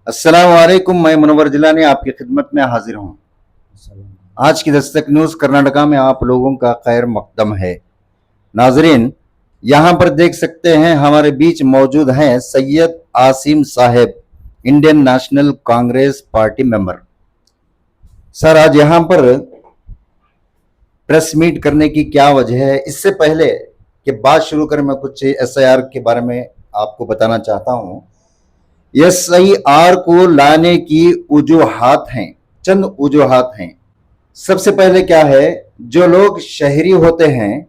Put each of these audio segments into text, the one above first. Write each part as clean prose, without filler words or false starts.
अस्सलाम वालेकुम। मैं मुनव्वर जिलानी आपकी खिदमत में हाजिर हूँ। आज की दस्तक न्यूज़ कर्नाटका में आप लोगों का खैर मकदम है। नाजरीन, यहाँ पर देख सकते हैं हमारे बीच मौजूद हैं सैयद आसिम साहब, Indian national Congress party member. Sir, आज यहाँ पर प्रेस मीट करने की क्या वजह है? इससे पहले कि बात शुरू करें, मैं कुछ SIR के बारे में आपको बताना चाहता हूँ। SIR को लाने की वजूहात हैं, चंद वजूहात हैं। सबसे पहले क्या है, जो लोग शहरी होते हैं,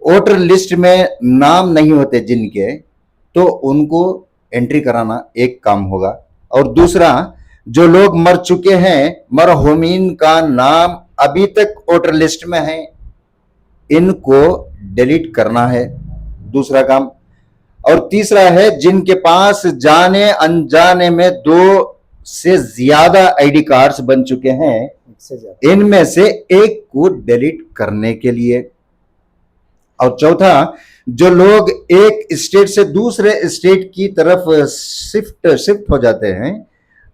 वोटर लिस्ट में नाम नहीं होते जिनके, तो उनको एंट्री कराना एक काम होगा। और दूसरा, जो लोग मर चुके हैं, मरहुमीन का नाम अभी तक वोटर लिस्ट में है, इनको डिलीट करना है, दूसरा काम। और तीसरा है, जिनके पास जाने अनजाने में 2 से ज्यादा ID कार्ड्स बन चुके हैं, इनमें से एक को डिलीट करने के लिए। और चौथा, जो लोग एक स्टेट से दूसरे स्टेट की तरफ शिफ्ट हो जाते हैं,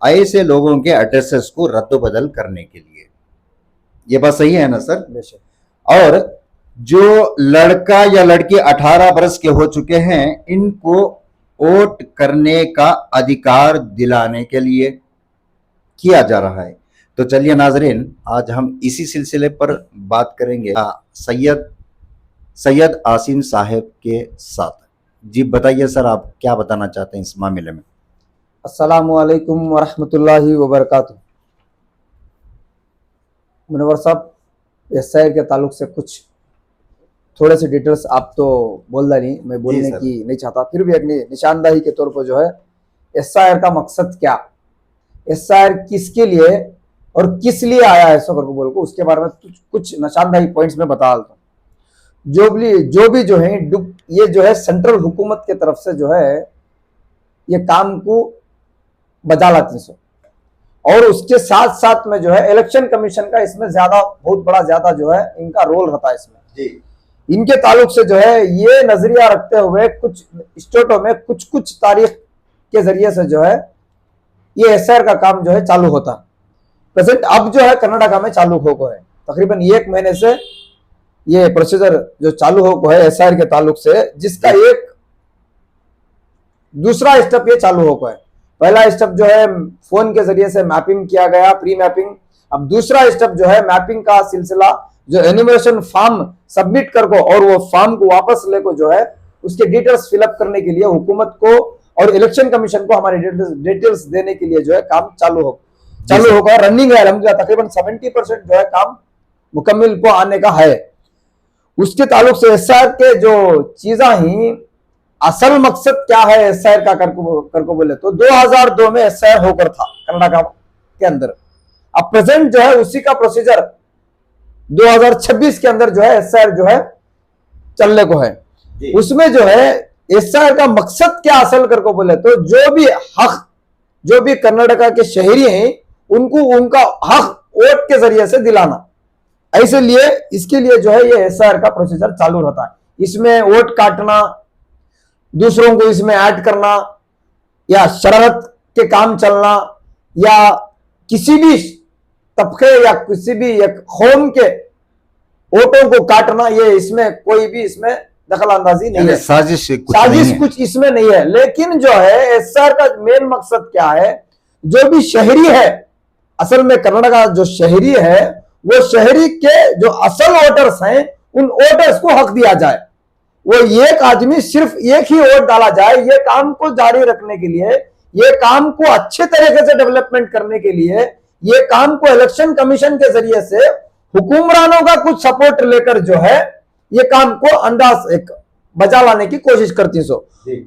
ऐसे लोगों के एड्रेसेस को रद्द-बदल करने के लिए। ये बात सही है ना सर? और जो लड़का या लड़की 18 वर्ष के हो चुके हैं, इनको वोट करने का अधिकार दिलाने के लिए किया जा रहा है। तो चलिए नाजरीन, आज हम इसी सिलसिले पर बात करेंगे सैयद आसिम साहब के साथ। जी बताइए सर, आप क्या बताना चाहते हैं इस मामले में? अस्सलामु अलैकुम वरहमतुल्लाहि वबरकातुहू। मुनव्वर साहब, SIR के ताल्लुक से कुछ थोड़े से डिटेल्स आप तो बोल रहे नहीं, मैं बोलने की नहीं चाहता, फिर भी अपनी निशानदाही के तौर पर जो है SIR का मकसद क्या, SIR किसके लिए और किस लिए आया है सकर को बोल को, उसके बारे में कुछ निशानदाही पॉइंट्स में बता देता हूँ। जो भी जो है ये जो है सेंट्रल हुकूमत के तरफ से जो है ये काम को बजा लाती सो, और उसके साथ साथ में जो है इलेक्शन कमीशन का इसमें बहुत बड़ा ज्यादा जो है इनका रोल रहता है इसमें जी। इनके ताल्लुक से जो है ये नजरिया रखते हुए कुछ स्टेटों में कुछ तारीख के जरिए से जो है ये SIR का काम जो है चालू होता। प्रेजेंट अब जो है कर्नाटका में चालू हो गया है, तकरीबन 1 महीने से ये प्रोसीजर जो चालू हो गया है SIR के ताल्लुक से, जिसका एक दूसरा स्टेप ये चालू हो गया है। पहला स्टेप जो है फोन के जरिए से मैपिंग किया गया, प्री मैपिंग। अब दूसरा स्टेप जो है मैपिंग का सिलसिला, जो एन्यूमरेशन फॉर्म सबमिट कर को और वो फॉर्म को वापस ले को जो है उसके डिटेल्स फिलअप करने के लिए हुकूमत को और इलेक्शन कमीशन को हमारे डिटेल्स देने के लिए जो है काम चालू होगा, रनिंग है अल्हम्दुलिल्लाह। तकरीबन 70% जो है काम मुकम्मिल को आने का है। उसके ताल्लुक से SIR के जो चीजा ही असल मकसद क्या है SIR का कर को बोले तो 2002 में SIR होकर था कर्नाटका के अंदर। अब प्रेजेंट जो है उसी का प्रोसीजर 2026 के अंदर जो है SIR जो है चलने को है। उसमें जो है SIR का मकसद क्या असल कर को बोले तो जो भी कर्नाटका के शहरी हैं उनको उनका हक वोट के जरिए से दिलाना। ऐसे लिए इसके लिए जो है ये SIR का प्रोसीजर चालू रहता है। इसमें वोट काटना, दूसरों को इसमें ऐड करना, या शरारत के काम चलना, या किसी भी तबके या किसी भी एक कौम के वोटों को काटना, ये इसमें कोई भी इसमें दखल अंदाजी नहीं है, साजिश कुछ इसमें नहीं है। लेकिन जो है SIR का मेन मकसद क्या है, जो भी शहरी है, असल में कर्नाटका जो शहरी है वो शहरी के जो असल वोटर्स हैं उन वोटर्स को हक दिया जाए। वो एक आदमी सिर्फ एक ही वोट डाला जाए। ये काम को जारी रखने के लिए, ये काम को अच्छे तरीके से डेवलपमेंट करने के लिए, ये काम को इलेक्शन कमीशन के जरिए से हुकुमरानों का कुछ सपोर्ट लेकर जो है ये काम को अंदाज एक बजा लाने की कोशिश करती सो।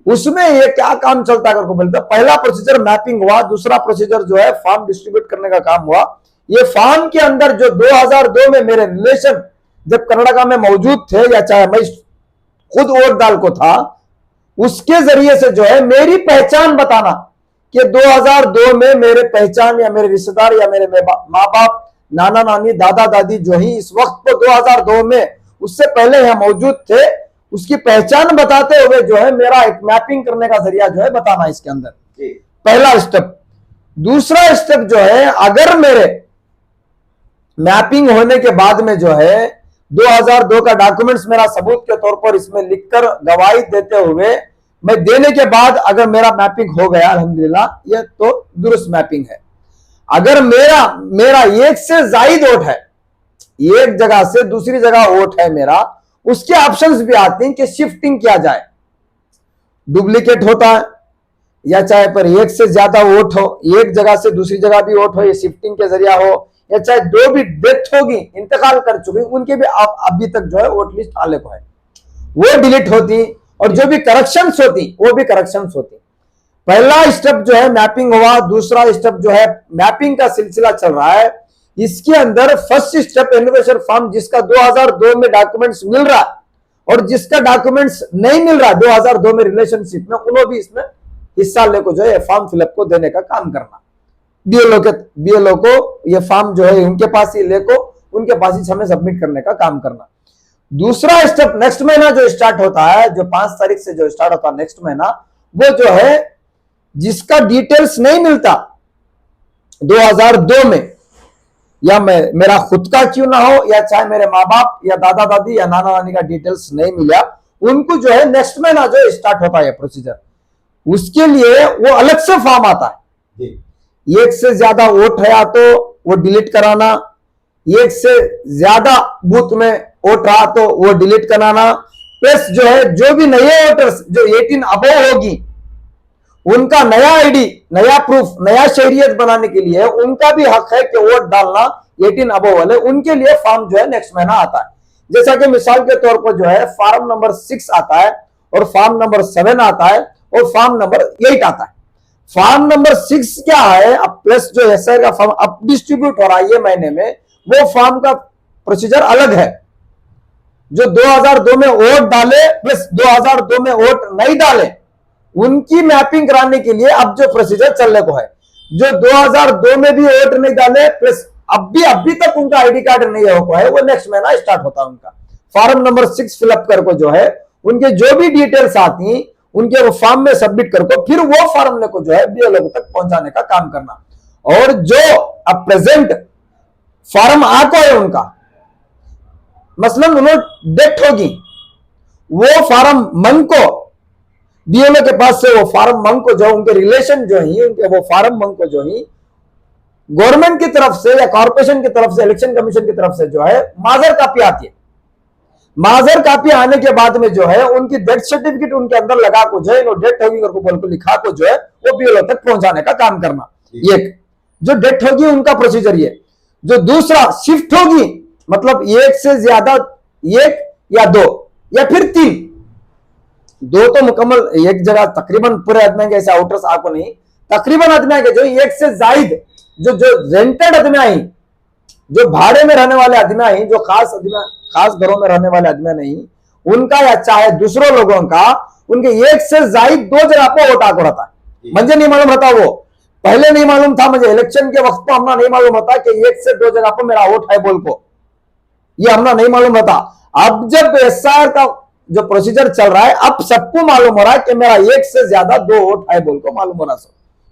उसमें ये क्या काम चलता है बोलते, पहला प्रोसीजर मैपिंग हुआ, दूसरा प्रोसीजर जो है फॉर्म डिस्ट्रीब्यूट करने का काम हुआ। ये फॉर्म के अंदर जो 2002 में मेरे रिलेशन जब कर्नाटका में मौजूद थे, या चाहे मैं खुद वोट डाल को था, उसके जरिए से जो है मेरी पहचान बताना कि 2002 में मेरे पहचान या मेरे रिश्तेदार या मेरे माँ बाप, नाना नानी, दादा दादी जो ही इस वक्त को 2002 में उससे पहले यहाँ मौजूद थे, उसकी पहचान बताते हुए जो है मेरा एक मैपिंग करने का जरिया जो है बताना इसके अंदर। पहला स्टेप। दूसरा स्टेप जो है, अगर मेरे मैपिंग होने के बाद में जो है 2002 का डॉक्यूमेंट्स मेरा सबूत के तौर पर इसमें लिखकर गवाही देते हुए मैं देने के बाद अगर मेरा मैपिंग हो गया अल्हम्दुलिल्लाह, ये तो दुरुस्त मैपिंग है। अगर मेरा एक से जायद वोट है, एक जगह से दूसरी जगह वोट है मेरा, उसके ऑप्शंस भी आते हैं कि शिफ्टिंग किया जाए, डुप्लीकेट होता है, या चाहे पर एक से ज्यादा वोट हो, एक जगह से दूसरी जगह भी वोट हो, ये शिफ्टिंग के जरिया हो, या चाहे दो भी डेथ होगी, इंतकाल कर चुकी, उनके भी अभी तक जो है वोट लिस्ट आले को है, वो डिलीट होती, और जो भी करेक्शंस होती वो भी करेक्शंस होती। पहला स्टेप जो है मैपिंग हुआ, दूसरा स्टेप जो है मैपिंग का सिलसिला चल रहा है। इसके अंदर फर्स्ट स्टेप एनुमरेशन फॉर्म जिसका 2002 में डॉक्यूमेंट्स मिल रहा है और जिसका डॉक्यूमेंट्स नहीं मिल रहा 2002 में रिलेशनशिप में, उन्होंने भी इसमें हिस्सा लेको जो है फॉर्म फिलअप को देने का काम करना। बीएलओ को ये फॉर्म जो है उनके पास ही लेको उनके पास ही हमें सबमिट करने का काम करना। दूसरा स्टेप नेक्स्ट महीना जो स्टार्ट होता है, जो 5 तारीख से जो स्टार्ट होता है नेक्स्ट महीना, वो जो है जिसका डिटेल्स नहीं मिलता 2002 में, या मेरा खुद का क्यों ना हो, या चाहे मेरे माँ बाप या दादा दादी या नाना नानी का डिटेल्स नहीं मिला, उनको जो है नेक्स्ट महीना जो स्टार्ट होता है प्रोसीजर, उसके लिए वो अलग से फॉर्म आता है। एक से ज्यादा वोट है तो वो डिलीट कराना, एक से ज्यादा बूथ में वोट रहा तो वो डिलीट कराना, प्लस जो है जो भी नए वोटर्स जो 18 अबव होगी उनका नया आईडी, नया प्रूफ, नया शहरियत बनाने के लिए उनका भी हक है कि वोट डालना 18 अबव वाले, उनके लिए फॉर्म जो है नेक्स्ट महीना आता है। जैसा कि मिसाल के तौर पर जो है फॉर्म नंबर 6 आता है और फॉर्म नंबर 7 आता है और फॉर्म नंबर 8 आता है। फॉर्म नंबर 6 क्या है, अब प्लस जो एसआई का फॉर्म अब डिस्ट्रीब्यूट हो रहा है ये महीने में, वो फॉर्म का प्रोसीजर अलग है। जो 2002 में वोट डाले प्लस 2002 में वोट नहीं डाले, उनकी मैपिंग कराने के लिए अब जो प्रोसीजर चलने को है, जो 2002 में भी वोट नहीं डाले प्लस अभी तक उनका आईडी कार्ड नहीं है, वो नेक्स्ट महीना स्टार्ट होता है उनका फॉर्म नंबर 6 फिलअप कर जो है उनके जो भी डिटेल्स आती उनके वो फॉर्म में सबमिट कर फिर वो फॉर्म को जो है बीएलओ तक पहुंचाने का काम करना। और जो अब प्रेजेंट फॉर्म आको है उनका, मसलन उन्होंने डेथ होगी, वो फॉर्म मंग को बीएलओ के पास से वो फॉर्म मंग को जो उनके रिलेशन जो ही उनके वो फॉर्म मंग को जो ही गवर्नमेंट की तरफ से या कॉर्पोरेशन की तरफ से इलेक्शन कमीशन की तरफ से जो है माजर कापी आती है। माजर कापी आने के बाद में जो है उनकी डेथ सर्टिफिकेट उनके अंदर लगा को जो है डेथ होगी करके बोल को लिखा को जो है वो बीएलओ तक पहुंचाने का काम करना। एक जो डेथ होगी उनका प्रोसीजर ये। जो दूसरा शिफ्ट होगी, मतलब एक से ज्यादा, एक या दो या फिर 3, 2 तो मुकम्मल एक जगह तकरीबन पूरे आदमी के ऐसे आउटर्स आपको नहीं, तकरीबन आदमी के जो एक से जायद जो रेंटेड आदमी आई, जो भाड़े में रहने वाले आदमी आई, जो खास घरों में रहने वाले आदमी नहीं, उनका या चाहे दूसरों लोगों का, उनके एक से जायद 2 जगह पर वोट आको रहता है। मुझे नहीं मालूम रहता, वो पहले नहीं मालूम था, मुझे इलेक्शन के वक्त पर हमने नहीं मालूम होता कि 1 से 2 जगह पर मेरा वोट है बोल को, ये हमने नहीं मालूम रहता। अब जब एसआईआर का जो प्रोसीजर चल रहा है, अब सबको मालूम हो रहा है कि मेरा 1 से ज्यादा 2 वोट है बोल को मालूम हो रहा है।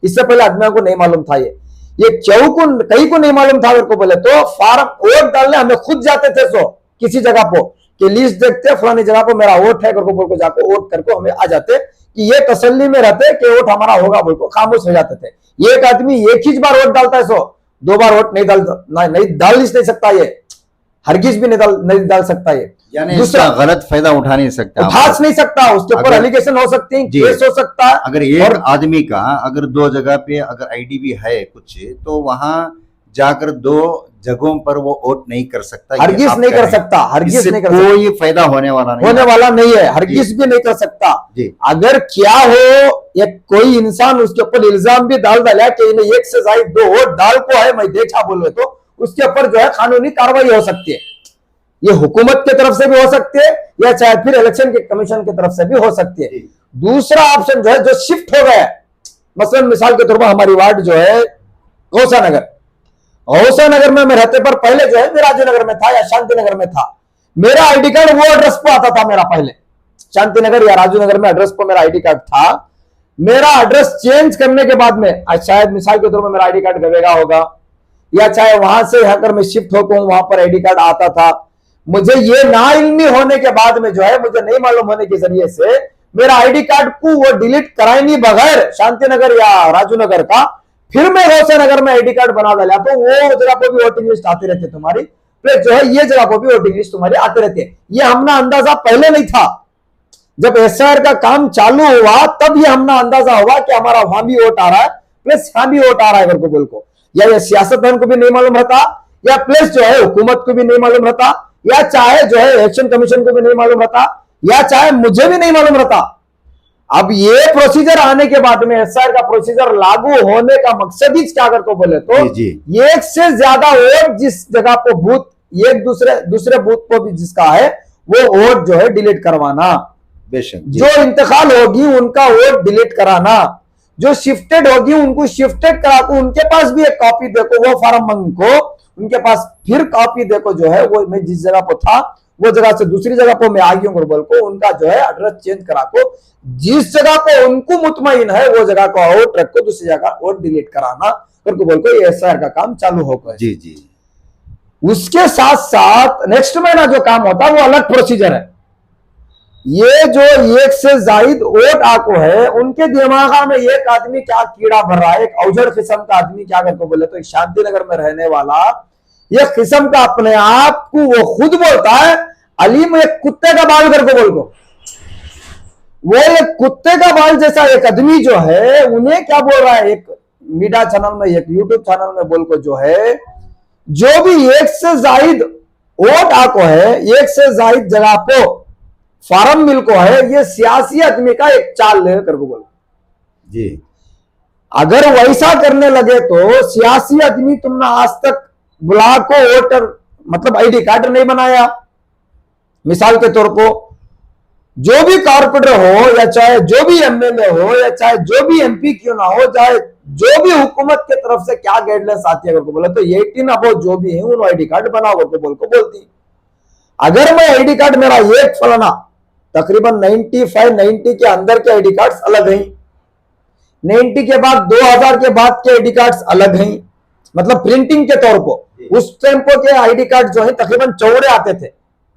इससे पहले आदमियों को नहीं मालूम था, ये क्यों को कहीं को नहीं मालूम था। मेरे को बोले तो फार्म वोट डालने हमें खुद जाते थे, सो किसी जगह पर कि लिस्ट देखते फलानी जगह पर मेरा वोट है करके बोल को जाकर वोट करके हमें आ जाते कि ये तसल्ली में रहते कि वोट हमारा होगा बोल को खामोश हो जाते थे। एक आदमी एक ही बार वोट डालता है, सो 2 बार वोट नहीं डाल नहीं सकता, ये हरगिज भी नहीं डाल सकता। ये यानी दूसरा गलत फायदा उठा नहीं सकता, उठा नहीं सकता, उसके ऊपर एलिगेशन हो सकती है, केस हो सकता है। अगर एक आदमी का अगर 2 जगह पे अगर आईडी भी है कुछ, तो वहां जाकर 2 जगहों पर वो वोट नहीं कर सकता, हरगिज नहीं कर सकता, हरगिज नहीं कर सकता, कोई फायदा होने वाला नहीं है, हरगिज भी नहीं कर सकता। अगर क्या हो या कोई इंसान उसके ऊपर इल्जाम भी डाल डाला कि इन्हें 1 से ज्यादा 2 वोट डाल को है, मैं देखा बोले तो उसके ऊपर जो है कानूनी कार्रवाई हो सकती है। ये हुकूमत की तरफ से भी हो सकती है या चाहे फिर इलेक्शन के कमीशन की तरफ से भी हो सकती है। दूसरा ऑप्शन जो है जो शिफ्ट हो गया, मसलन मिसाल के तौर पर हमारी वार्ड जो है गौसा नगर में मैं रहते पर पहले जो है मैं राजू नगर में था या शांति नगर में था, मेरा आईडी कार्ड वो एड्रेस पर आता था। मेरा पहले शांति नगर या राजू नगर में एड्रेस पर मेरा आईडी कार्ड था, मेरा एड्रेस चेंज करने के बाद में शायद मिसाल के तौर पर मेरा आईडी कार्ड गवेगा होगा, या चाहे वहां से यहाँ कर मैं शिफ्ट होकर वहां पर आईडी कार्ड आता था, मुझे ये नाइल्मी होने के बाद में जो है, मुझे नहीं मालूम होने के जरिए से मेरा आईडी कार्ड को वो डिलीट कराए नहीं बगैर शांतिनगर या राजू नगर का, फिर मैं गौसे नगर में आईडी कार्ड बना डाला, तो वो जगह पर भी वोटिंग लिस्ट आती रहती है तुम्हारी, प्लस जो है ये जगह पर भी वोटिंग लिस्ट तुम्हारी आती रहती है। ये हमने अंदाजा पहले नहीं था, जब एसआईआर का काम चालू हुआ तब ये हमने अंदाजा हुआ कि हमारा वहां भी वोट आ रहा है, प्लस यहां भी वोट आ रहा है करके बोल को, या ये सियासतदान को भी नहीं मालूम रहता, या प्लस जो है हुकूमत को भी नहीं मालूम रहता, या चाहे जो है इलेक्शन कमीशन को भी नहीं मालूम रहता, या चाहे मुझे भी नहीं मालूम रहता। अब ये प्रोसीजर आने के बाद में एसआईआर का प्रोसीजर लागू होने का मकसद ही क्या करके बोले तो एक से ज्यादा वोट जिस जगह पर बूथ एक दूसरे बूथ को भी जिसका है वो वोट जो है डिलीट करवाना, जो इंतकाल होगी उनका वोट डिलीट कराना, जो शिफ्टेड होगी उनको शिफ्टेड करा को उनके पास भी एक कॉपी देखो, वो फार्म मंग को उनके पास फिर कॉपी देखो जो है वो मैं जिस जगह पर था वो जगह से दूसरी जगह पर मैं आ गई हूं बोल को उनका जो है एड्रेस चेंज करा को जिस जगह पर उनको मुतमईन है वो जगह को वोट रख को दूसरी जगह वोट डिलीट कराना करके बोल को एसआईआर का काम चालू होगा। जी जी। उसके साथ साथ नेक्स्ट महीना जो काम होता है वो अलग प्रोसीजर है। ये जो एक से जायद वोट आको है उनके दिमाग में एक आदमी क्या कीड़ा भर रहा है, एक औजड़ किस्म का आदमी क्या करके बोले तो एक शांतिनगर में रहने वाला ये किस्म का अपने आप को वो खुद बोलता है अलीम एक कुत्ते का बाल करके बोल को, वो एक कुत्ते का बाल जैसा एक आदमी जो है उन्हें क्या बोल रहा है, एक मीडिया चैनल में एक यूट्यूब चैनल में बोल को जो है जो भी एक से जायद वोट आको है एक से जायद जगह पे फार्म मिल को है, ये सियासी आदमी का एक चाल ले करके बोलो जी। अगर वैसा करने लगे तो सियासी आदमी तुमने आज तक बुला को वोटर मतलब आईडी कार्ड नहीं बनाया। मिसाल के तौर पर जो भी कारपोरेटर हो या चाहे जो भी एमएलए हो या चाहे जो भी एमपी क्यों ना हो, चाहे जो भी हुकूमत की तरफ से क्या गाइडलाइंस आती है करके बोला तो 18 अबव जो भी है उन आईडी कार्ड बनाओ करके बोल को बोलती। अगर मैं आईडी कार्ड मेरा एक फलाना तकरीबन 95-90 के अंदर के आईडी कार्ड्स अलग हैं, 90 के बाद 2000 के बाद के आईडी कार्ड्स अलग हैं, मतलब प्रिंटिंग के तौर पर उस टेम्पो के आईडी कार्ड जो है तकरीबन चौड़े आते थे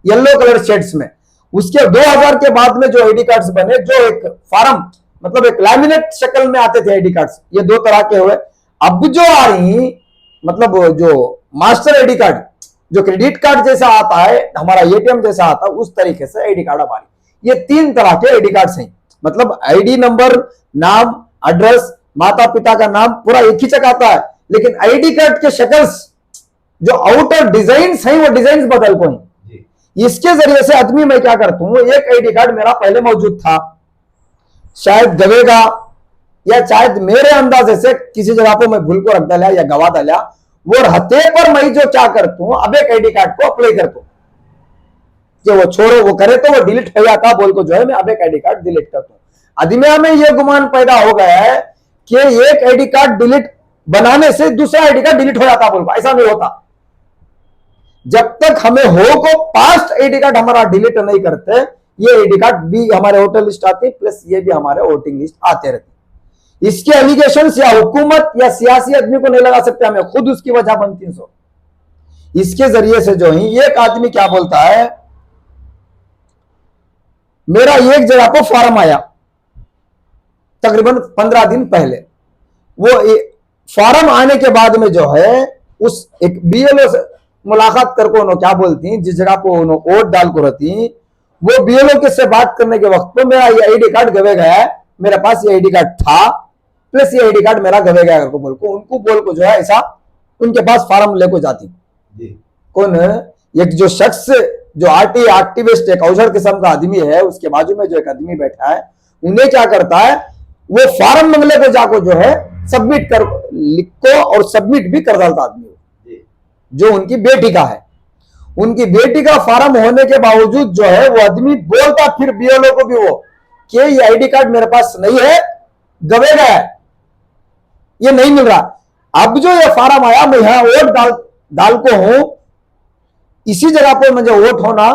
येलो कलर शेड्स में। उसके 2000 के बाद में जो आईडी कार्ड्स बने जो एक फार्म मतलब एक लैमिनेट शक्ल में आते थे आईडी कार्ड्स, ये दो तरह के हुए। अब जो आ रही मतलब जो मास्टर आईडी कार्ड जो क्रेडिट कार्ड जैसा आता है हमारा एटीएम जैसा आता है उस तरीके से आईडी कार्ड अब आ रही। ये 3 तरह के आईडी कार्ड्स हैं, मतलब आईडी नंबर, नाम, एड्रेस, माता पिता का नाम पूरा एक ही जगह आता है, लेकिन आईडी कार्ड के शक्ल्स जो आउटर डिजाइन है वो डिजाइन बदल को हैं। इसके जरिए से आदमी मैं क्या करता हूं, एक आईडी कार्ड मेरा पहले मौजूद था शायद गवेगा या शायद मेरे अंदाजे से किसी जगह पर मैं भूल को रख डाला या गवा डाला, वो रहते पर मैं जो क्या करता हूं अब एक आईडी कार्ड को अप्लाई करता हूं कि वो छोड़ो वो करे तो वो डिलीट हो जाता बोल को जो है मैं अब एक आईडी कार्ड डिलीट करता हूं। आदमी में ये गुमान पैदा हो गया है कि एक आईडी कार्ड डिलीट बनाने से दूसरा आईडी कार्ड डिलीट हो जाता बोल को, ऐसा नहीं होता। जब तक हमें हो को पास्ट आईडी कार्ड हमारा डिलीट नहीं करते ये आईडी कार्ड भी हमारे वोटर लिस्ट आती प्लस ये भी हमारे वोटिंग लिस्ट आते रहते। इसके एलिगेशन या हुकूमत या सियासी आदमी को नहीं लगा सकते, हमें खुद उसकी वजह बनती है। इसके जरिए से जो है एक आदमी क्या बोलता है, मेरा एक जगह पर फॉर्म आया तकरीबन 15 दिन पहले, वो फॉर्म आने के बाद में जो है उस एक बीएलओ से मुलाकात करके उन्होंने क्या बोलती जिस जगह को उन्होंने वोट डाल को रहती वो बीएलओ के से बात करने के वक्त में मेरा ये आईडी कार्ड गवे गया है, मेरे पास ये आईडी कार्ड था प्लस ये आईडी कार्ड मेरा गवे गया बोल को उनको बोल को जो है ऐसा उनके पास फॉर्म लेको जाती। कौन एक जो शख्स जो आरटी एक्टिविस्ट एक औजड़ किस्म का आदमी है उसके बाजू में जो एक आदमी बैठा है उन्हें क्या करता है वो फॉर्म मंगले को जाको जो है सबमिट कर लिखो और सबमिट भी कर डालता आदमी जो उनकी बेटी का है। उनकी बेटी का फॉर्म होने के बावजूद जो है वो आदमी बोलता फिर बीएलओ को भी वो कि ये आईडी कार्ड मेरे पास नहीं है, गवे गया है, ये नहीं मिल रहा। अब जो ये फॉर्म आया मैं यहां वोट डाल को हूं, इसी जगह पर मुझे वोट होना,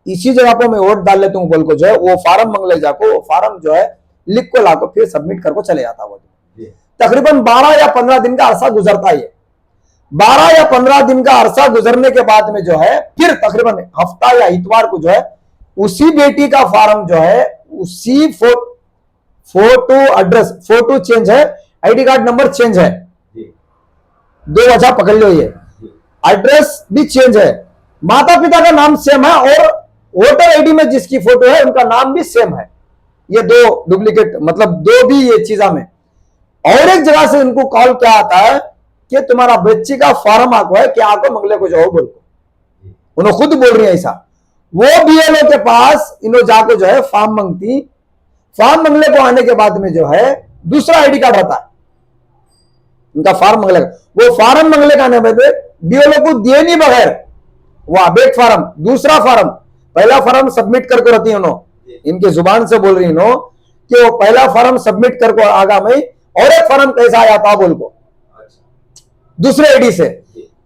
इसी जगह पर मैं वोट डाल लेता हूं बोल को जो है वो फॉर्म मंगले जाको वो फॉर्म जो है लिख को लाको फिर सबमिट कर को चले जाता वो। जी। तकरीबन 12 या 15 दिन का अरसा गुजरता है। 12 या 15 दिन का अरसा गुजरने के बाद में जो है फिर तकरीबन हफ्ता या इतवार को जो है उसी बेटी का फार्म जो है उसी फोटो एड्रेस, फोटो चेंज है, आईडी कार्ड नंबर चेंज है, जी। दो वजह पकड़ लो, ये एड्रेस भी चेंज है, माता पिता का नाम सेम है और वोटर आईडी में जिसकी फोटो है उनका नाम भी सेम है। ये दो डुप्लीकेट मतलब दो भी ये चीजा में। और एक जगह से इनको कॉल क्या आता है कि तुम्हारा बच्ची का फॉर्म आको है क्या आको मंगले को जाओ बोल को, उन्होंने खुद बोल रही है ऐसा। वो बीएलओ के पास इन्हों जाको जो है फॉर्म मांगती, फॉर्म मंगले को आने के बाद में जो है दूसरा आईडी कार्ड रहता है उनका फॉर्म मंगले का, वो फॉर्म मंगले का आने में बीएलओ को दिए नहीं बगैर वो अपडेट फॉर्म, दूसरा फॉर्म, पहला फॉर्म सबमिट करके रहती है उन्होंने, इनके जुबान से बोल रही नो कि वो पहला फॉर्म सबमिट करके आगा में और एक फॉर्म कैसा आया था बोल को दूसरे आईडी से,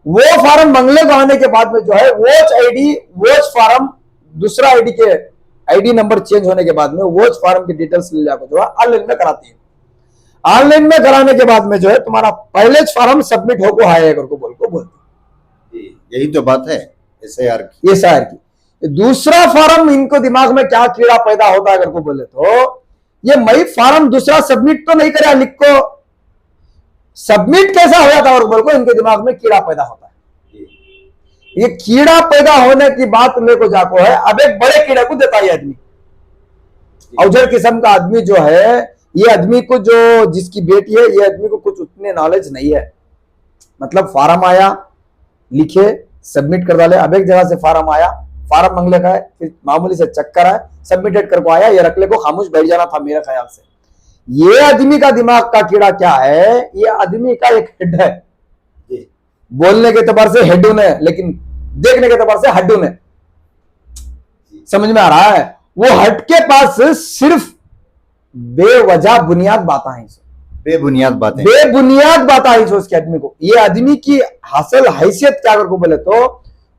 वो फॉर्म मंगले को आने के बाद में जो है वोच आईडी वोच फॉर्म दूसरा आईडी के आईडी नंबर चेंज होने के बाद में वोच फॉर्म की डिटेल्स ले जाकर जो है ऑनलाइन में कराती है। ऑनलाइन में कराने के बाद में जो है तुम्हारा पहले फॉर्म सबमिट होको हायर को बोल को बोलती, यही तो बात है एसआईआर की। दूसरा फॉर्म इनको दिमाग में क्या कीड़ा पैदा होता है अगर को बोले तो ये मई फॉर्म दूसरा सबमिट तो नहीं करा, लिख को सबमिट कैसा हो जाता है और बोल को इनके दिमाग में कीड़ा पैदा होता है। ये कीड़ा पैदा होने की बात मेरे को जाको है अब एक बड़े कीड़े को देता है आदमी, अवजर किस्म का आदमी जो है, ये आदमी को जो जिसकी बेटी है ये आदमी को कुछ उतने नॉलेज नहीं है, मतलब फार्म आया लिखे सबमिट कर डाले, अब एक जगह से फार्म आया फार्म मंगले का है फिर मामूली से चक्कर है सबमिटेड कर को आया, ये रखले को खामोश बैठ जाना था मेरे ख्याल से। ये आदमी का दिमाग का कीड़ा क्या है, ये आदमी का एक हेड है, बोलने के एतबार से हेडून है लेकिन देखने के एतबार से हड्डून है, समझ में आ रहा है। वो हट के पास सिर्फ बेवजह बुनियाद बातें हैं, बेबुनियाद बातें, बेबुनियाद बात आई सो उसके आदमी को। ये आदमी की हासिल हैसियत क्या कर को बोले तो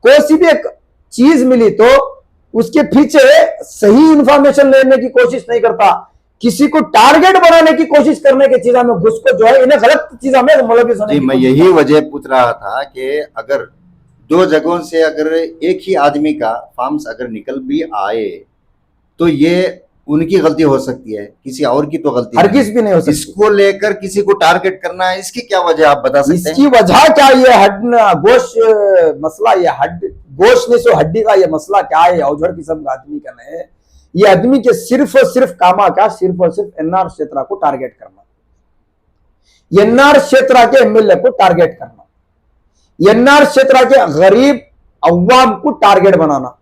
कोई सी भी एक चीज मिली तो उसके पीछे सही इंफॉर्मेशन लेने की कोशिश नहीं करता, किसी को टारगेट बनाने की कोशिश करने की चीजा में घुस को जो है इन्हें गलत चीजा में मुलविस होने की। मैं यही वजह पूछ रहा था कि अगर दो जगहों से अगर एक ही आदमी का फॉर्म्स अगर निकल भी आए तो ये उनकी गलती हो सकती है, किसी और की तो गलती हरगिज भी नहीं हो सकती। इसको लेकर किसी को टारगेट करना है, इसकी क्या वजह आप बता सकते हैं? इसकी वजह क्या, ये हड गोश मसला, ये हड गोश नहीं सो हड्डी का ये मसला क्या है, अवजड़ किस्म का आदमी का नहीं, ये आदमी के सिर्फ और सिर्फ कामा क्या, सिर्फ और सिर्फ एनआर क्षेत्र को टारगेट करना, एनआर क्षेत्र के एमएलए को टारगेट करना, एनआर क्षेत्र के गरीब अवाम को टारगेट बनाना,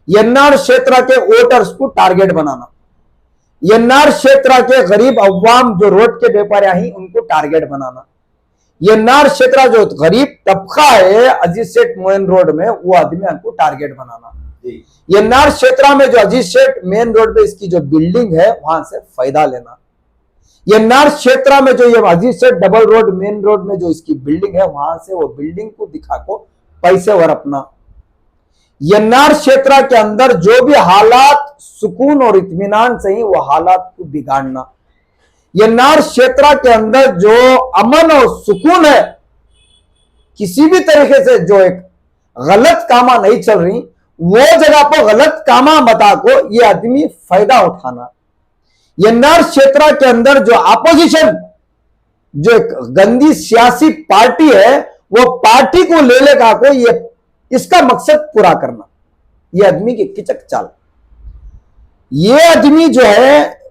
एनआर क्षेत्र के वोटर्स को टारगेट बनाना, एनआर क्षेत्र के गरीब अवाम जो रोड के व्यापारी हैं उनको टारगेट बनाना, एनआर क्षेत्र जो गरीब तबका है अजीत सेठ मेन रोड में वो आदमी को टारगेट बनाना, एनआर क्षेत्र में जो अजीत सेठ मेन रोड पे इसकी जो बिल्डिंग है वहां से फायदा लेना, एनआर क्षेत्र में जो ये अजीत सेठ डबल रोड मेन रोड में जो इसकी बिल्डिंग है वहां से वो बिल्डिंग को दिखा को पैसे वर अपना, एनआर क्षेत्र के अंदर जो भी हालात सुकून और इत्मीनान से ही वो हालात को बिगाड़ना, एनआर क्षेत्र के अंदर जो अमन और सुकून है किसी भी तरीके से जो एक गलत कामा नहीं चल रही वो जगह पर गलत कामा बता को ये आदमी फायदा उठाना, एनआर क्षेत्र के अंदर जो अपोजिशन जो एक गंदी सियासी पार्टी है वो पार्टी को ले लेगा को ये इसका मकसद पूरा करना, ये आदमी की किचक चाल। ये आदमी जो है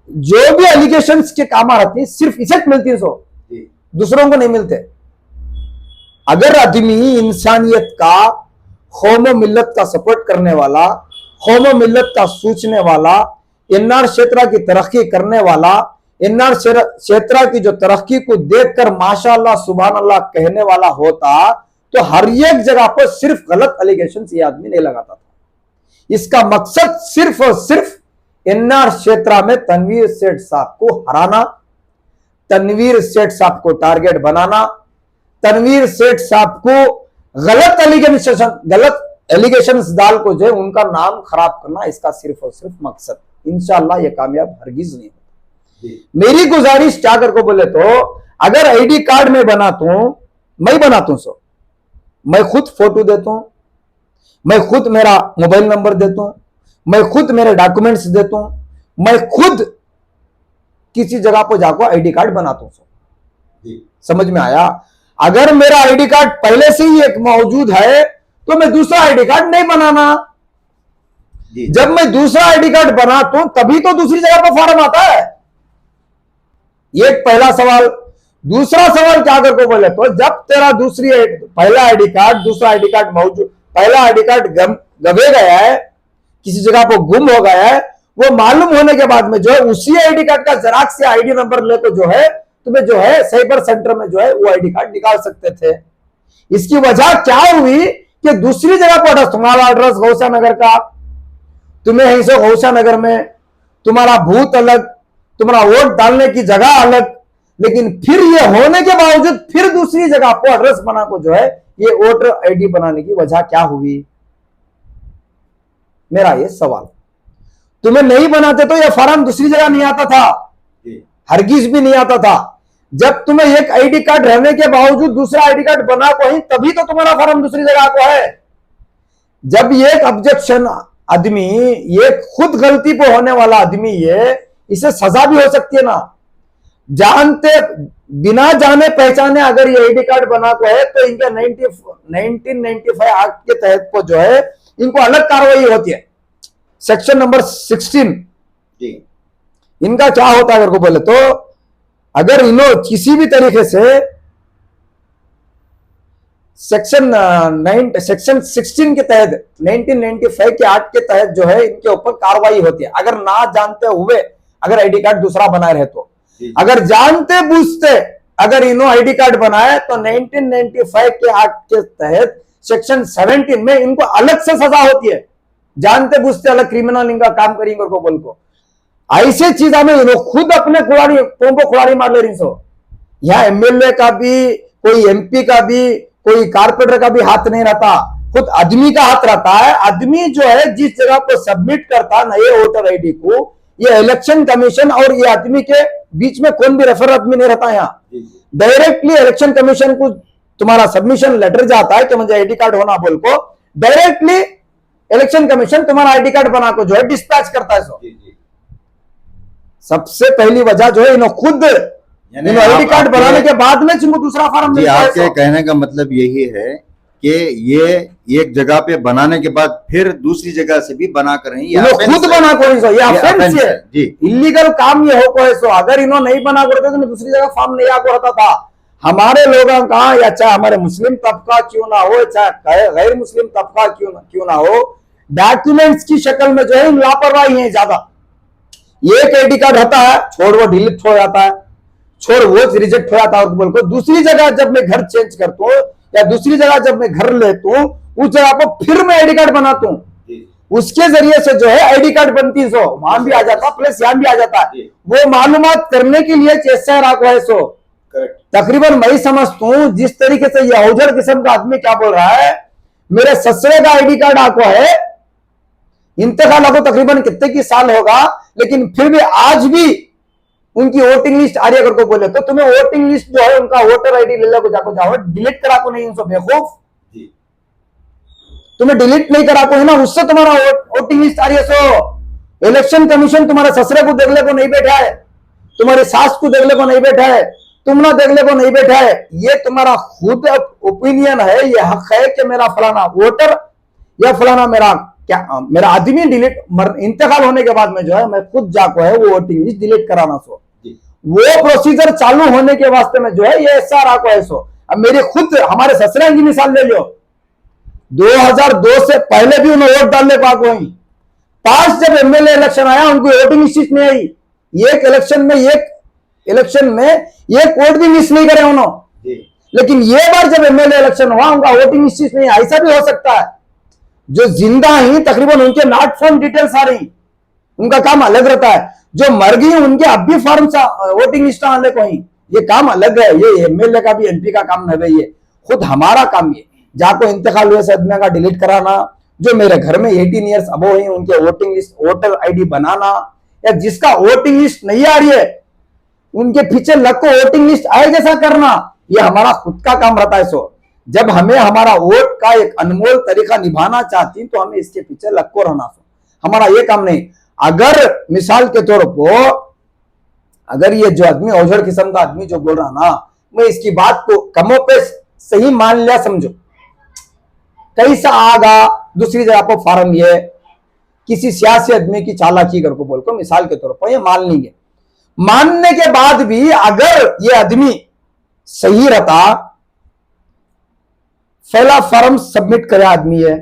जो भी एलिगेशंस के काम आती है सिर्फ इसे मिलती है, सो दूसरों को नहीं मिलते। अगर आदमी इंसानियत का होमो मिल्लत का सपोर्ट करने वाला, होमो मिल्लत का सोचने वाला, एनआर क्षेत्र की तरक्की करने वाला, एनआर क्षेत्र की जो तरक्की को देखकर माशाअल्लाह सुभान अल्लाह कहने वाला होता तो हर एक जगह पर सिर्फ गलत एलिगेशन ये आदमी नहीं लगाता था। इसका मकसद सिर्फ और सिर्फ एनआर क्षेत्र में तनवीर सेठ साहब को हराना, तनवीर सेठ साहब को टारगेट बनाना, तनवीर सेठ साहब को गलत एलिगेशन डाल को जो उनका नाम खराब करना, इसका सिर्फ और सिर्फ मकसद। इंशाल्लाह ये कामयाब हरगिज नहीं होता। मेरी गुजारिश क्या कर को बोले तो, अगर आईडी कार्ड में बनाता हूं, मैं बनाता हूं सो, मैं खुद फोटो देता हूं, मैं खुद मेरा मोबाइल नंबर देता हूं, मैं खुद मेरे डॉक्यूमेंट्स देता हूं, मैं खुद किसी जगह पर जाकर आईडी कार्ड बनाता हूं। समझ में आया? अगर मेरा आईडी कार्ड पहले से ही एक मौजूद है तो मैं दूसरा आईडी कार्ड नहीं बनाना। जब मैं दूसरा आईडी कार्ड बनाता हूं तभी तो दूसरी जगह पर फॉर्म आता है। ये पहला सवाल। दूसरा सवाल क्या करके बोले तो, जब तेरा पहला आईडी कार्ड, दूसरा आईडी कार्ड मौजूद, पहला आईडी कार्ड गवे गया है, किसी जगह पर गुम हो गया है, वो मालूम होने के बाद में जो है उसी आईडी कार्ड का जेरॉक्स से आईडी नंबर लेकर जो है तुम्हें जो है साइबर सेंटर में जो है वो आईडी कार्ड निकाल सकते थे। इसकी वजह क्या हुई कि दूसरी जगह पर तुम्हारा एड्रेस गौसा नगर का, तुम्हें यहीं से गौसा नगर में तुम्हारा बूथ अलग, तुम्हारा वोट डालने की जगह अलग, लेकिन फिर ये होने के बावजूद फिर दूसरी जगह पर एड्रेस बना को जो है ये वोटर आईडी बनाने की वजह क्या हुई? मेरा ये सवाल। तुम्हें नहीं बनाते तो ये फॉर्म दूसरी जगह नहीं आता था, हरगिज भी नहीं आता था। जब तुम्हें एक आईडी कार्ड रहने के बावजूद दूसरा आईडी कार्ड बना को ही, तभी तो तुम्हारा फॉर्म दूसरी जगह को है। जब एक ऑब्जेक्शन आदमी, ये खुद गलती पे होने वाला आदमी, ये इसे सजा भी हो सकती है ना। जानते बिना जाने पहचाने अगर ये आईडी कार्ड बना को है तो इनका 1995 एक्ट के तहत को जो है इनको अलग कार्रवाई होती है। सेक्शन नंबर 16 इनका क्या होता है अगर को बोले तो, अगर इन्हों किसी भी तरीके से सेक्शन 16 के तहत 1995 के एक्ट के तहत जो है इनके ऊपर कार्रवाई होती है। अगर ना जानते हुए अगर आईडी कार्ड दूसरा बनाए रहे तो, अगर जानते बूझते अगर इन्हों आईडी कार्ड बनाए तो 1995 के एक्ट के तहत सेक्शन 17 में इनको अलग से सजा होती है। जानते बूझते अलग क्रिमिनल इनका काम करेंगे को बोल को, ऐसे चीज हमें खुद अपने कुड़ारी मार ले रही सो। यहाँ एमएलए का भी, कोई एमपी का भी, कोई कारपोरेटर का भी हाथ नहीं रहता, खुद आदमी का हाथ रहता है। आदमी जो है जिस जगह को सबमिट करता नए वोटर आईडी को, ये इलेक्शन कमीशन और ये आदमी के बीच में कौन भी रेफर आदमी नहीं रहता। यहाँ डायरेक्टली इलेक्शन कमीशन को तुम्हारा सबमिशन लेटर जाता है कि मुझे आईडी कार्ड होना बोल को, डायरेक्टली इलेक्शन कमीशन तुम्हारा आईडी कार्ड बना को जो है डिस्पैच करता है। सो सबसे पहली वजह जो है इन्हों खुद आईडी कार्ड बनाने के बाद में जिनको दूसरा फॉर्म मिलता है। आपके कहने का मतलब यही है कि ये एक जगह पे बनाने के बाद फिर दूसरी जगह से भी बना कर खुद बना को ये ऑफेंस है जी, इलीगल काम ये हो को है। सो अगर इन्हों नहीं बना करते तो दूसरी जगह फॉर्म नहीं आको रहता था। हमारे लोगों का, या चाहे हमारे मुस्लिम तबका क्यों ना हो, चाहे गैर मुस्लिम तबका क्यों ना हो, डॉक्यूमेंट्स की शक्ल में जो है लापरवाही है ज्यादा। एक आईडी कार्ड रहता है, छोड़ वो डिलीट हो जाता है, छोड़ वो रिजेक्ट हो जाता है बोल को, दूसरी जगह जब मैं घर चेंज करता हूँ या दूसरी जगह जब मैं घर लेता हूँ उस जगह पर फिर मैं आईडी कार्ड बनाता हूँ, उसके जरिए से जो है आईडी कार्ड बनती है। सो वहां भी आ जाता प्लस यहाँ भी आ जाता है। वो मालूमात करने के लिए चेस्टा राखो है। सो तकरीबन मैं समझता हूँ जिस तरीके से ये औजर किस्म का आदमी क्या बोल रहा है, मेरे ससुरे का आईडी कार्ड आको है, इंतकाल को तकरीबन कितने की साल होगा, लेकिन फिर भी आज भी उनकी वोटिंग लिस्ट आ रही है। को बोले तो तुम्हें वोटिंग लिस्ट जो है उनका वोटर आईडी ले को जाको जाओ, डिलीट करा को नहीं, बेवकूफ तुम्हें डिलीट नहीं करा को है ना, उससे तुम्हारा वोटिंग लिस्ट आ रही है। सो इलेक्शन कमीशन तुम्हारे ससुरे को देखने को नहीं बैठा है, तुम्हारी सास को देखने को नहीं बैठा है, तुम ना देखने को नहीं बैठा है। ये तुम्हारा खुद ओपिनियन है, ये हक है कि मेरा फलाना वोटर या फलाना मेरा आदमी डिलीट इंतकाल होने के बाद में जो है मैं खुद जाको है वो वोटिंग लिस्ट डिलीट कराना। सो वो प्रोसीजर चालू होने के वास्ते में जो है ये एसआर आको है। सो अब मेरे खुद हमारे ससुराल की मिसाल ले लो, 2002 से पहले भी उन्हें वोट डालने को आको ही, 5 जब एमएलए इलेक्शन आया उनको वोटिंग लिस्ट नहीं आई, एक इलेक्शन में एक वोट भी मिस नहीं करे उन्होंने। लेकिन ये बार जब एमएलए इलेक्शन हुआ उनका वोटिंग लिस्ट नहीं, ऐसा भी हो सकता है। जो जिंदा ही तकरीबन उनके नॉट फॉर्म डिटेल्स आ रही, उनका काम अलग रहता है। जो मर गई उनके अब भी फॉर्म वोटिंग लिस्ट आने को ही, ये काम अलग है। ये एमएलए का भी एमपी का काम नहीं है, ये खुद हमारा काम। ये जाको इंतकाल हुए आदमी का डिलीट कराना, जो मेरे घर में 18 ईयर्स अबो है उनके वोटिंग लिस्ट वोटर आईडी बनाना, या जिसका वोटिंग लिस्ट नहीं आ रही है उनके पीछे लग को वोटिंग लिस्ट आए जैसा करना, ये हमारा खुद का काम रहता है। सो जब हमें हमारा वोट का एक अनमोल तरीका निभाना चाहती तो हमें इसके पीछे लग को रहना, हमारा ये काम नहीं। अगर मिसाल के तौर पर अगर ये जो आदमी औजड़ किस्म का आदमी जो बोल रहा ना, मैं इसकी बात को कमों पे सही मान लिया, समझो कैसा आगा दूसरी जगह पर फार्म ये किसी सियासी आदमी की चालाकी करके बोल को मिसाल के तौर पर ये मान लेंगे। मानने के बाद भी अगर ये आदमी सही रहता, पहला फॉर्म सबमिट करे आदमी है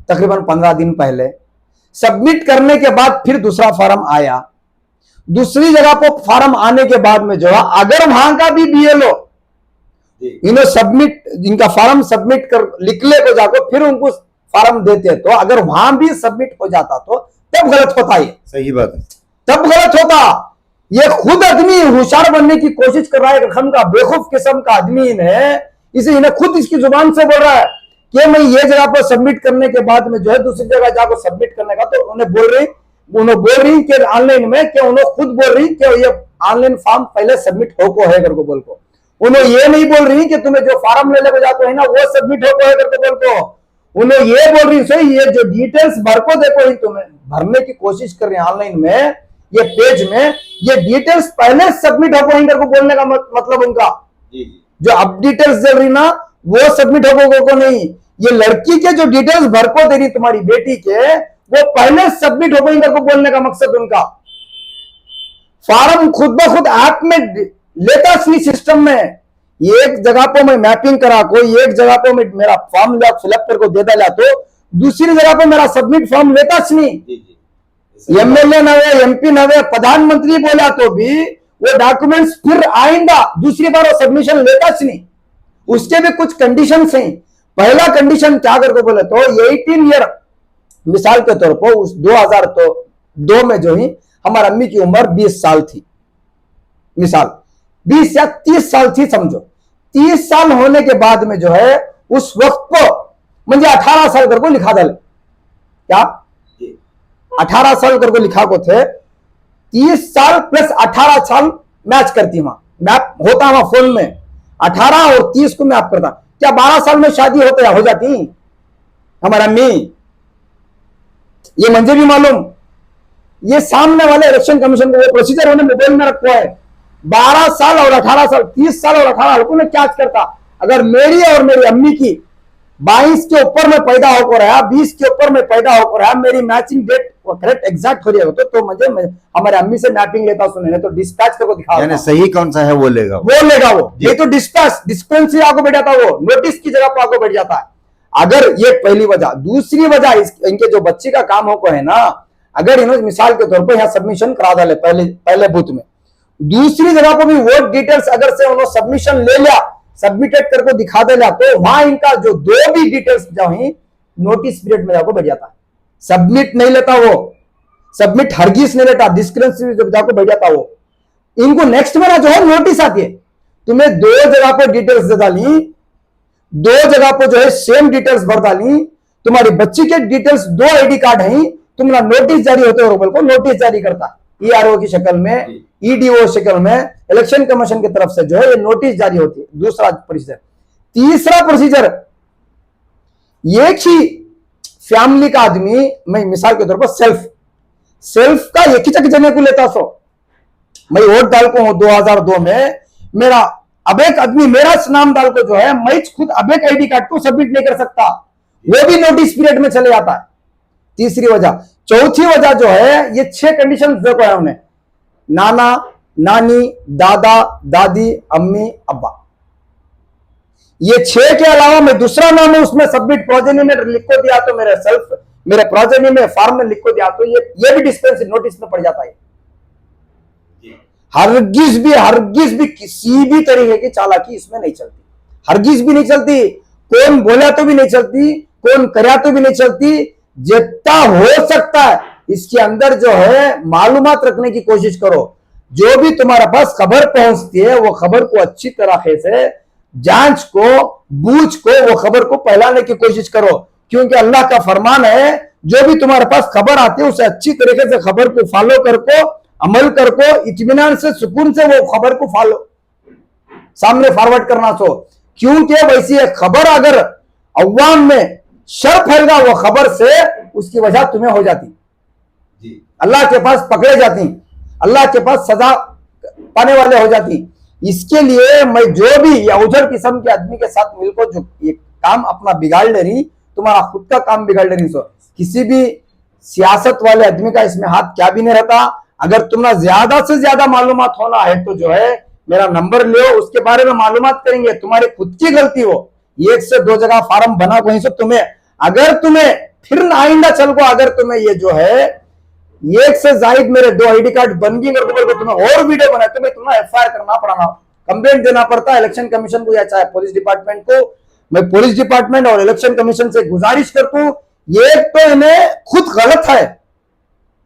तकरीबन 15 दिन पहले, सबमिट करने के बाद फिर दूसरा फॉर्म आया, दूसरी जगह पर फॉर्म आने के बाद में जो है अगर वहां का भी बीएलओ इन्हें सबमिट इनका फॉर्म सबमिट कर लिखले को जाकर फिर उनको फॉर्म देते तो अगर वहां भी सबमिट हो जाता तो तब गलत होता, ये सही बात है, तब गलत होता। ये खुद आदमी होशियार बनने की कोशिश कर रहा है, एक रकम का बेवकूफ किस्म का आदमी है, इसे इन्हें खुद इसकी जुबान से बोल रहा है कि मैं ये जगह पर सबमिट करने के बाद में जो है दूसरी जगह जाकर सबमिट करने का, तो उन्हें बोल रही कि ऑनलाइन में क्या उन्हें खुद बोल रही कि ये ऑनलाइन फॉर्म पहले सबमिट होको है करके बोल को, उन्हें ये नहीं बोल रही कि तुम्हें जो फॉर्म लेने को जाते है ना वो सबमिट होको है करके बोल को, उन्हें ये बोल रही सही ये जो डिटेल्स भर को देखो ही तुम्हें भरने की कोशिश कर रही है ऑनलाइन में, ये पेज में ये डिटेल्स पहले सबमिट होको ही करके बोलने का मतलब उनका जो अब डिटेल्स दे रही ना वो सबमिट होको को नहीं, ये लड़की के जो डिटेल्स भर को दे रही तुम्हारी बेटी के वो पहले सबमिट होको ही करके बोलने का मकसद उनका। फॉर्म खुद ब खुद ऐप में लेता सी सिस्टम में, एक जगह पर मैं मैपिंग करा को एक जगह पर मैं मेरा फॉर्म फिलअप करके दे डाला तो दूसरी जगह पर मेरा सबमिट फॉर्म लेता नहीं, एमएलए नवे एमपी नवे प्रधानमंत्री बोला तो भी वो डॉक्यूमेंट्स फिर आएंगा दूसरी बार वो सबमिशन लेता नहीं, उसके भी कुछ कंडीशंस हैं। पहला कंडीशन क्या करके बोले तो 18 ईयर मिसाल के तौर पर उस 2002 में जो ही हमारी अम्मी की उम्र 20 साल थी, मिसाल 20 या 30 साल थी समझो, 30 साल होने के बाद में जो है उस वक्त को मुझे 18 साल करके लिखा डाले, क्या 18 साल करके लिखा को थे, 30 साल प्लस 18 साल मैच करती वहां मैप होता वहां फोन में 18 और 30 को मैप करता, क्या 12 साल में शादी होते हो जाती हमारा अम्मी, ये मुझे भी मालूम, ये सामने वाले इलेक्शन कमीशन को वो प्रोसीजर उन्होंने मोबाइल में रखा है। 12 साल और 18 साल 30 साल और 18 हल्कों में क्या करता, अगर मेरी और मेरी अम्मी की 22 के ऊपर में पैदा होकर रहा 20 के ऊपर में पैदा होकर रहा मेरी मैचिंग डेट करेक्ट एग्जैक्ट हो रही है तो मुझे हमारे अम्मी से मैपिंग लेता सुने तो डिस्पैच करके दिखा, यानी सही कौन सा है वो लेगा वो ये तो डिस्पैच डिस्पेंसरी आगे बैठ जाता, वो नोटिस की जगह पर आगे बैठ जाता है। अगर ये पहली वजह, दूसरी वजह इनके जो बच्चे का काम हो को है ना, अगर इन्होंने मिसाल के तौर पर यहाँ सबमिशन करा डाले पहले बूथ में, दूसरी जगह पर भी वोट डिटेल्स अगर से उन्होंने सबमिशन ले लिया सबमिटेड करके दिखा देला तो वहां इनका जो दो भी डिटेल्स जो है नोटिस पीरियड में जाकर बैठ जाता है, सबमिट नहीं लेता वो, सबमिट हरगिज नहीं लेता, डिस्क्रिपेंसी जब जाकर बैठ जाता वो, इनको नेक्स्ट में जो है नोटिस आती है, तुम्हें 2 जगह पर डिटेल्स दे डाली, 2 जगह पर जो है सेम डिटेल्स भर डाली, तुम्हारी बच्ची के डिटेल्स 2 आईडी कार्ड है, तुम्हारा नोटिस जारी होते हो को नोटिस जारी करता ईआरओ की शक्ल में, ईडीओ शक्ल में, इलेक्शन कमीशन की तरफ से जो है ये नोटिस जारी होती है। दूसरा प्रोसीजर, तीसरा प्रोसीजर, एक ही फैमिली का आदमी, मैं मिसाल के तौर पर सेल्फ का एक ही चक जने को लेता सो, मैं वोट डाल को हूं 2002 में, मेरा अब एक आदमी मेरा नाम डाल को जो है मैं खुद अब एक आईडी कार्ड को सबमिट नहीं कर सकता, वो भी नोटिस पीरियड में चले जाता है। तीसरी वजह, चौथी वजह जो है ये 6 कंडीशन देखो है उन्हें, नाना नानी दादा दादी अम्मी अब्बा, ये 6 के अलावा मैं दूसरा नाम है उसमें सबमिट प्रोजेनी में लिख को दिया तो मेरे प्रोजेनी में फॉर्म में लिख को दिया तो ये भी डिस्पेंसरी नोटिस में पड़ जाता है। हरगिज भी किसी भी तरीके की चालाकी इसमें नहीं चलती, हरगिज भी नहीं चलती, कौन बोला तो भी नहीं चलती, कौन करया तो भी नहीं चलती, जितना हो सकता है इसके अंदर जो है मालूमात रखने की कोशिश करो, जो भी तुम्हारे पास खबर पहुंचती है वो खबर को अच्छी तरीके से जांच को बूझ को वो खबर को फैलाने की कोशिश करो, क्योंकि अल्लाह का फरमान है जो भी तुम्हारे पास खबर आती है उसे अच्छी तरीके से खबर को फॉलो करको, अमल करको, इत्मीनान से, सुकून से वो खबर को फॉलो सामने फॉरवर्ड करना। सो क्योंकि वैसी एक खबर अगर अवाम में शर फैलगा, वो खबर से उसकी वजह तुम्हें हो जाती, जी अल्लाह के पास पकड़े जाती, अल्लाह के पास सजा पाने वाले हो जाती। इसके लिए मैं जो भी या उजर किस्म के आदमी के साथ मिलकर जो ये काम अपना बिगाड़ ले रही, तुम्हारा खुद का काम बिगाड़ ले रही। सो किसी भी सियासत वाले आदमी का इसमें हाथ क्या भी नहीं रहता। अगर तुम्हें ज्यादा से ज्यादा मालूमात होना है तो जो है मेरा नंबर लो, उसके बारे में मालूमात करेंगे। तुम्हारी खुद की गलती हो, एक से दो जगह फार्म बना वहीं से तुम्हें, अगर तुम्हें फिर आइंदा चल को अगर तुम्हें ये जो है एक से जायद मेरे 2 आईडी कार्ड बन गई अगर तुम्हें और वीडियो बनाए, तुम्हें तुम्हें एफआईआर करना पड़ना, कंप्लेंट देना पड़ता है इलेक्शन कमीशन को या चाहे पुलिस डिपार्टमेंट को। मैं पुलिस डिपार्टमेंट और इलेक्शन कमीशन से गुजारिश करता हूं, एक तो इन्हें खुद गलत है,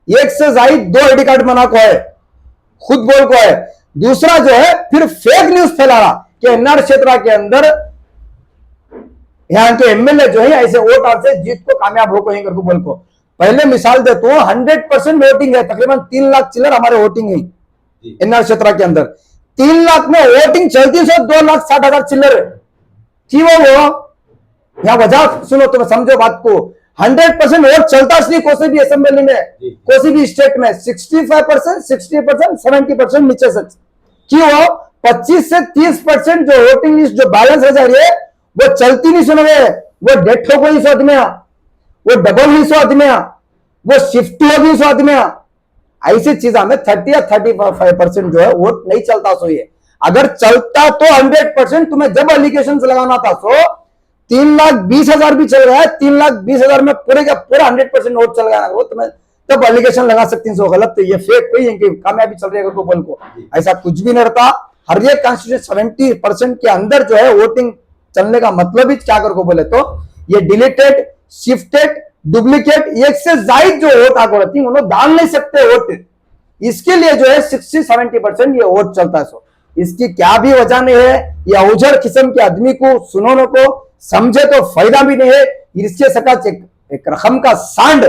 एक से जायद 2 आईडी कार्ड बना को है, खुद बोल को है। दूसरा जो है फिर फेक न्यूज फैला रहा कि एनआर क्षेत्र के अंदर यहाँ के एमएलए जो है ऐसे वोट और से जीत को कामयाब हो कहीं करके बोल को। पहले मिसाल देता हूं, 100% वोटिंग है, तकरीबन 3 लाख चिल्लर हमारे वोटिंग है एनआर क्षेत्र के अंदर। 3 लाख में वोटिंग चलती है 2,60,000 चिल्लर है। क्यों वो यहाँ वजह सुनो, तुम समझो बात को। 100% वोट चलता नहीं कोई भी असेंबली में, कोई भी स्टेट में 65%, 60%, 70% नीचे से। क्यों 25 से 30% जो वोटिंग लिस्ट जो बैलेंस रह जा रही है वो चलती नहीं, सुनो वो डेथ हो गई सो आदमी, वो डबल हुई सो आदमी, वो शिफ्ट हो गई सो आदमी। ऐसी चीजा में 30 या 35% जो है वोट नहीं चलता। सो ये अगर चलता तो 100% तुम्हें जब एलिगेशन लगाना था सो 3,20,000 भी चल रहा है, 3,20,000 में पूरे का पूरा 100% वोट चल गया, वो तुम्हें तब एलिगेशन लगा सकती है। गलत है, ये फेक कोई है कि कामयाबी चल रही है को बोल को, ऐसा कुछ भी नहीं रहता। हर एक कॉन्स्टिट्यूशन 70% के अंदर जो है वोटिंग चलने का मतलब ही क्या कर को बोले तो ये डिलीटेड, शिफ्टेड, डुप्लीकेट, एक से जायद जो वोट आगे रहती है उन्होंने डाल नहीं सकते वोट। इसके लिए जो है 60-70% ये वोट चलता है। सो इसकी क्या भी वजह नहीं है, या उजर किस्म के आदमी को सुनोने को समझे तो फायदा भी नहीं है। इसके सकाच एक रकम का सांड,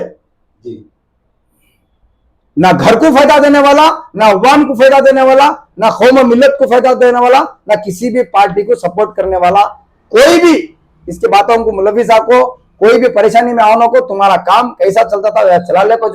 ना घर को फायदा देने वाला, ना अवाम को फायदा देने वाला, ना कौम मिल्लत को फायदा देने वाला, ना किसी भी पार्टी को सपोर्ट करने वाला कोई भी इसकी बातों को मुलविस आको, कोई भी परेशानी में आने को, तुम्हारा काम कैसा चलता था वह चला ले को।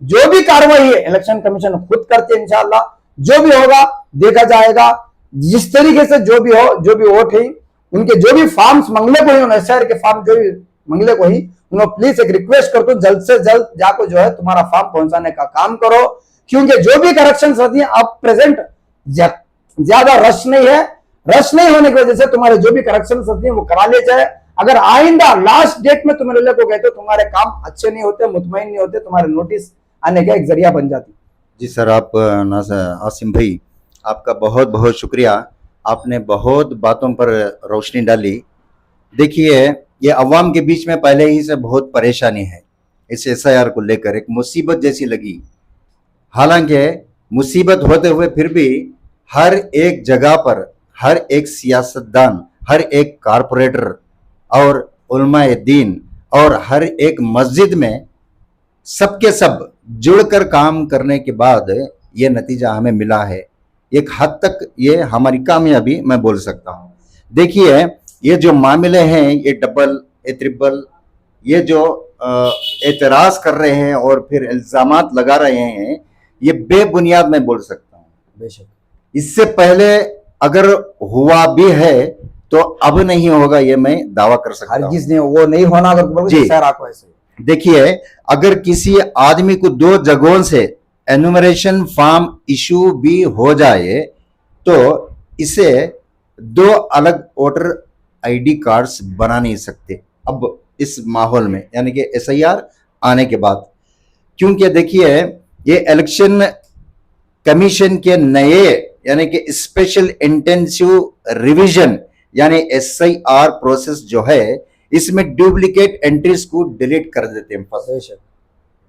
जो भी कार्रवाई है इलेक्शन कमीशन खुद करती है, इंशाअल्लाह जो भी होगा देखा जाएगा। जिस तरीके से जो भी हो, जो भी वोट है, उनके जो भी फॉर्म्स मंगले को ही, शहर के फॉर्म जो भी मंगले को ही, उन्होंने प्लीज एक रिक्वेस्ट करता हूं जल्द से जल्द जाको जो है तुम्हारा फॉर्म पहुंचाने का काम करो। क्योंकि जो भी करेक्शन होती है अब प्रेजेंट ज्यादा रश नहीं है, रश नहीं होने की वजह से तुम्हारे जो भी करेक्शन होती है वो करा ले जाए। अगर आइंदा लास्ट डेट में तुम्हें ले को गए तो तुम्हारे काम अच्छे नहीं होते, मुतमईन नहीं होते, तुम्हारे नोटिस आने का एक जरिया बन जाती। जी सर, आप आसिम भाई आपका बहुत बहुत शुक्रिया, आपने बहुत बातों पर रोशनी डाली। देखिए ये अवाम के बीच में पहले ही से बहुत परेशानी है, इस एसआईआर को लेकर एक मुसीबत जैसी लगी। हालांकि मुसीबत होते हुए फिर भी हर एक जगह पर हर एक सियासतदान, हर एक कारपोरेटर और उलमाए दीन और हर एक मस्जिद में सबके सब जुड़कर काम करने के बाद ये नतीजा हमें मिला है। एक हद तक ये हमारी कामयाबी मैं बोल सकता हूँ। देखिए ये जो मामले हैं, ये डबल, ये ट्रिपल, ये जो एतराज कर रहे हैं और फिर इल्जामात लगा रहे हैं, ये बेबुनियाद मैं बोल सकता हूँ। बेशक इससे पहले अगर हुआ भी है तो अब नहीं होगा, ये मैं दावा कर सकता हूँ। हरगिज़ नहीं, वो नहीं होना अगर जी। ऐसे देखिए अगर किसी आदमी को 2 जगहों से एनुमरेशन फॉर्म इशू भी हो जाए तो इसे 2 अलग वोटर आईडी कार्ड्स बना नहीं सकते अब इस माहौल में, यानी कि एसआईआर आने के बाद। क्योंकि देखिए ये इलेक्शन कमीशन के नए यानी कि स्पेशल इंटेंसिव रिवीजन यानी एसआईआर प्रोसेस जो है, इसमें डुप्लीकेट एंट्रीज को डिलीट कर देते हैं फर्स्ट।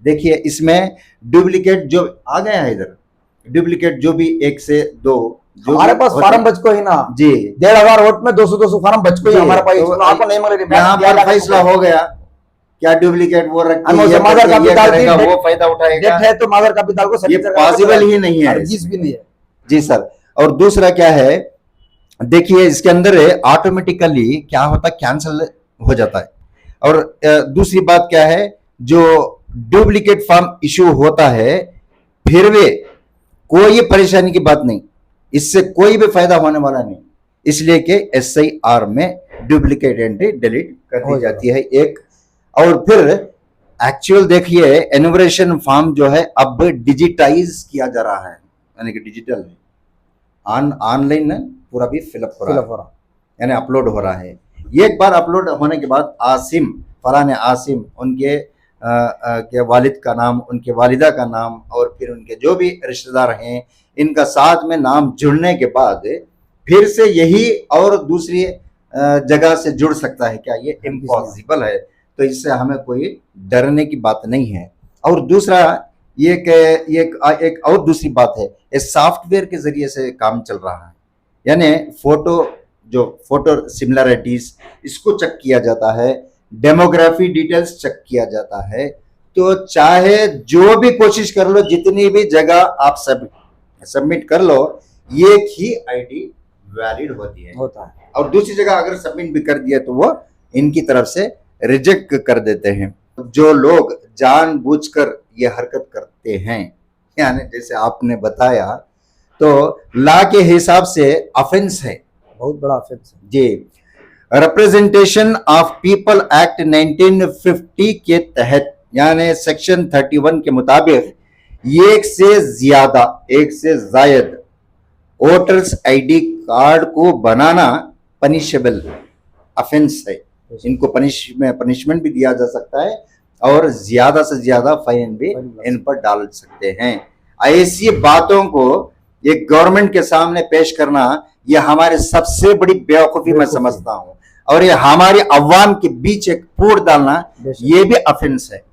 देखिए इसमें डुप्लीकेट जो आ गया है, इधर डुप्लीकेट जो भी 1 से 2 जो हमारे पास फार्म बच को ही ना जी 1,500 वोट में 200 फार्म बच को ही हमारे पास, तो आपको नहीं मिल रही। यहाँ पर फैसला हो गया क्या डुप्लीकेट वो रख के And also ये mother करके ये capital करेगा, की वो फायदा उठाएगा, डेट है तो मदर कैपिटल को ये signature पॉसिबल ही नहीं है। हरगिज भी नहीं है। जी सर। और दूसरा क्या है, देखिए इसके अंदर ऑटोमेटिकली क्या होता है, कैंसिल हो जाता है। और दूसरी बात क्या है, जो डुप्लीकेट फॉर्म इशू होता है फिर वे कोई परेशानी की बात नहीं, इससे कोई भी फायदा होने वाला नहीं, इसलिए कि SIR में डुप्लीकेट एंट्री डिलीट कर दी जाती है एक। और फिर एक्चुअल देखिए एनुमरेशन फॉर्म जो है अब डिजिटाइज किया जा रहा है, यानी कि डिजिटल ऑनलाइन पूरा भी फिलअप हो रहा है, यानी अपलोड हो रहा है। एक बार अपलोड होने के बाद आसिम, फलाने आसिम, उनके के वालिद का नाम, उनके वालिदा का नाम और फिर उनके जो भी रिश्तेदार हैं इनका साथ में नाम जुड़ने के बाद फिर से यही और दूसरी जगह से जुड़ सकता है क्या? ये इम्पॉसिबल है। तो इससे हमें कोई डरने की बात नहीं है। और दूसरा ये एक और दूसरी बात है, इस सॉफ्टवेयर के जरिए से काम चल रहा है, यानी फोटो सिमिलरिटीज इसको चेक किया जाता है, डेमोग्राफी डिटेल्स चेक किया जाता है। तो चाहे जो भी कोशिश कर लो, जितनी भी जगह आप सबमिट कर लो, एक ही आईडी वैलिड होता है। और दूसरी जगह अगर सबमिट भी कर दिया तो वो इनकी तरफ से रिजेक्ट कर देते हैं। जो लोग जानबूझकर ये हरकत करते हैं, यानी जैसे आपने बताया, तो लॉ के हिसाब से ऑफेंस है, बहुत बड़ा ऑफेंस है जी। रिप्रेजेंटेशन ऑफ पीपल एक्ट 1950 के तहत, यानी सेक्शन 31 के मुताबिक एक से जायद वोटर्स आईडी कार्ड को बनाना पनिशेबल ऑफेंस है। इनको पनिशमेंट भी दिया जा सकता है और ज्यादा से ज्यादा फाइन भी इन पर डाल सकते हैं। ऐसी बातों को एक गवर्नमेंट के सामने पेश करना, ये हमारे सबसे बड़ी बेवकूफी मैं समझता हूं। और ये हमारी अवाम के बीच एक फूट डालना, ये भी ऑफेंस है,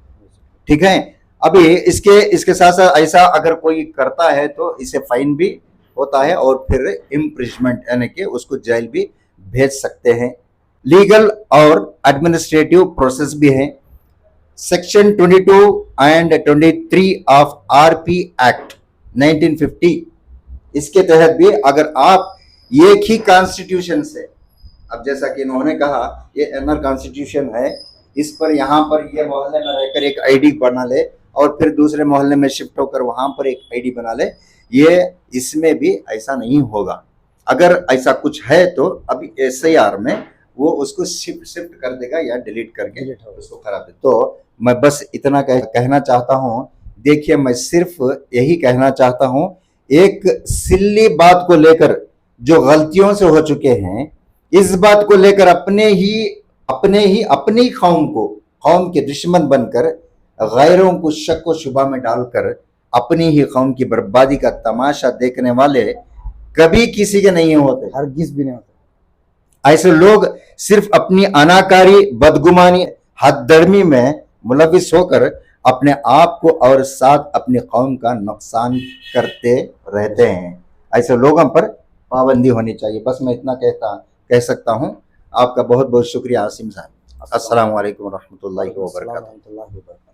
ठीक है। अभी इसके साथ साथ ऐसा अगर कोई करता है तो इसे फाइन भी होता है और फिर इम्प्रिजमेंट, यानी कि उसको जेल भी भेज सकते हैं। लीगल और एडमिनिस्ट्रेटिव प्रोसेस भी है। Section 22 and 23 of RP act 1950, इसके तहत भी अगर आप एक ही कॉन्स्टिट्यूशन से, अब जैसा कि इन्होंने कहा ये NR कॉन्स्टिट्यूशन है, इस पर यहाँ पर ये मोहल्ले में रहकर एक आईडी बना ले और फिर दूसरे मोहल्ले में शिफ्ट होकर वहां पर एक आईडी बना ले, ये इसमें भी ऐसा नहीं होगा। अगर ऐसा कुछ है तो अभी SIR में वो उसको शिफ्ट कर देगा या डिलीट करके उसको करा दे। तो मैं बस इतना कहना चाहता हूँ। देखिए मैं सिर्फ यही कहना चाहता हूँ, एक सिल्ली बात को लेकर जो गलतियों से हो चुके हैं, इस बात को लेकर अपनी कौम के दुश्मन बनकर गैरों को शक व शुबा में डालकर अपनी ही कौम की बर्बादी का तमाशा देखने वाले कभी किसी के नहीं होते, हरगिज़ भी नहीं होते। ऐसे लोग सिर्फ अपनी अनाकारी, बदगुमानी, हदधर्मी में मुलविस होकर अपने आप को और साथ अपनी कौम का नुकसान करते रहते हैं। ऐसे लोगों पर पाबंदी होनी चाहिए। बस मैं इतना कह सकता हूँ। आपका बहुत बहुत शुक्रिया आसिम साहब। अस्सलाम वालेकुम रहमतुल्लाहि व बरकातहू।